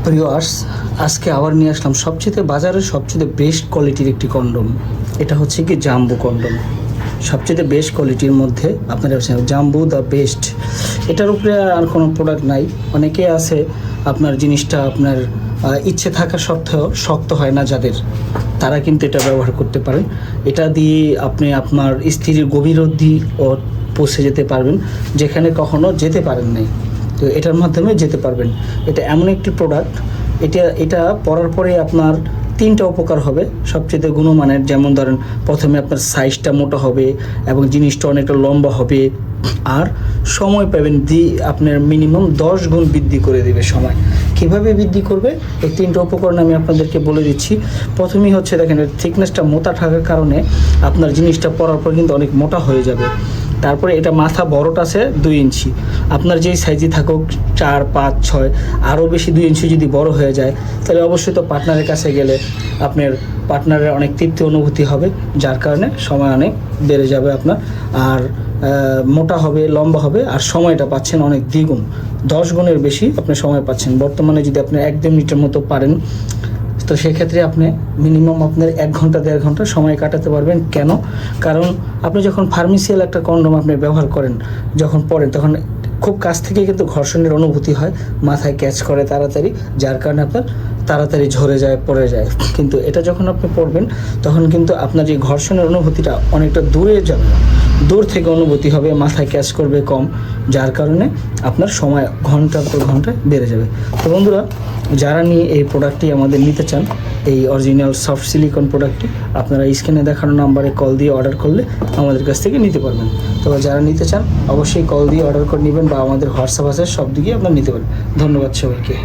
Viewers, আজকে আবার নিয়ে আসলাম বাজারের সবচেয়ে বেস্ট কোয়ালিটির একটি কন্ডোম। এটা হচ্ছে কি জাম্বু কন্ডোম। সবচেয়ে বেস্ট কোয়ালিটির মধ্যে আপনারা জাম্বু দ্য বেস্ট। এটার উপরে আর কোনো প্রোডাক্ট নাই। অনেকে আছে আপনার জিনিসটা আপনার ইচ্ছে থাকা সত্ত্বেও শক্ত হয় না যাদের, তারা কিন্তু এটা ব্যবহার করতে পারেন। এটা দিয়ে আপনি আপনার স্ত্রীর গভীর অবধি পৌঁছে যেতে পারবেন, যেখানে কখনো যেতে পারেন নাই, তো এটার মাধ্যমে যেতে পারবেন। এটা এমন একটি প্রোডাক্ট, এটা পরার পরে আপনার তিনটা উপকার হবে সবচেয়ে গুণমানের। যেমন ধরেন, প্রথমে আপনার সাইজটা মোটা হবে এবং জিনিসটা অনেকটা লম্বা হবে, আর সময় পাবেন আপনার মিনিমাম 10 গুণ বৃদ্ধি করে দেবে সময়। কীভাবে বৃদ্ধি করবে এই তিনটা উপকরণ আমি আপনাদেরকে বলে দিচ্ছি। প্রথমেই হচ্ছে দেখেন, থিকনেসটা মোটা থাকার কারণে আপনার জিনিসটা পরার পর কিন্তু অনেক মোটা হয়ে যাবে। তারপরে এটা মাথা বড়টা আছে 2 ইঞ্চি, আপনার যেই সাইজে থাকুক 4, 5, 6, আরও বেশি 2 ইঞ্চি যদি বড় হয়ে যায়, তাহলে অবশ্যই তো পার্টনারের কাছে গেলে আপনার পার্টনারের অনেক তৃপ্তি অনুভূতি হবে, যার কারণে সময় অনেক বেড়ে যাবে আপনার। আর মোটা হবে, লম্বা হবে, আর সময়টা পাচ্ছেন অনেক দ্বিগুণ, 10 গুণের বেশি আপনি সময় পাচ্ছেন। বর্তমানে যদি আপনি 1-2 মিনিটের মতো পারেন, তো সেক্ষেত্রে আপনি মিনিমাম আপনার 1 ঘন্টা 1.5 ঘন্টা সময় কাটাতে পারবেন। কেন? কারণ আপনি যখন ফার্মেসিয়াল একটা কন্ডোম আপনি ব্যবহার করেন, যখন পরেন, তখন খুব কাছ থেকে কিন্তু ঘর্ষণের অনুভূতি হয়, মাথায় ক্যাচ করে তাড়াতাড়ি, যার কারণে আপনার তাড়াতাড়ি ঝরে যায়, পড়ে যায়। কিন্তু এটা যখন আপনি পড়বেন, তখন কিন্তু আপনার যে ঘর্ষণের অনুভূতিটা অনেকটা দূরে যাবে, দূর থেকে অনুভূতি হবে, মাথায় ক্যাচ করবে কম, যার কারণে আপনার সময় ঘন্টার পর ঘন্টা বেড়ে যাবে। তো বন্ধুরা, যারা নিয়ে এই প্রোডাক্টটি আমাদের নিতে চান, এই অরিজিনাল সফট সিলিকন প্রোডাক্টটি, আপনারা স্ক্রিনে দেখানো নাম্বারে কল দিয়ে অর্ডার করলে আমাদের কাছ থেকে নিতে পারবেন। তো যারা নিতে চান অবশ্যই কল দিয়ে অর্ডার করে নেবেন, বা আমাদের হোয়াটসঅ্যাপ আছে, সব দিকেই আপনারা নিতে পারেন। ধন্যবাদ সবাইকে।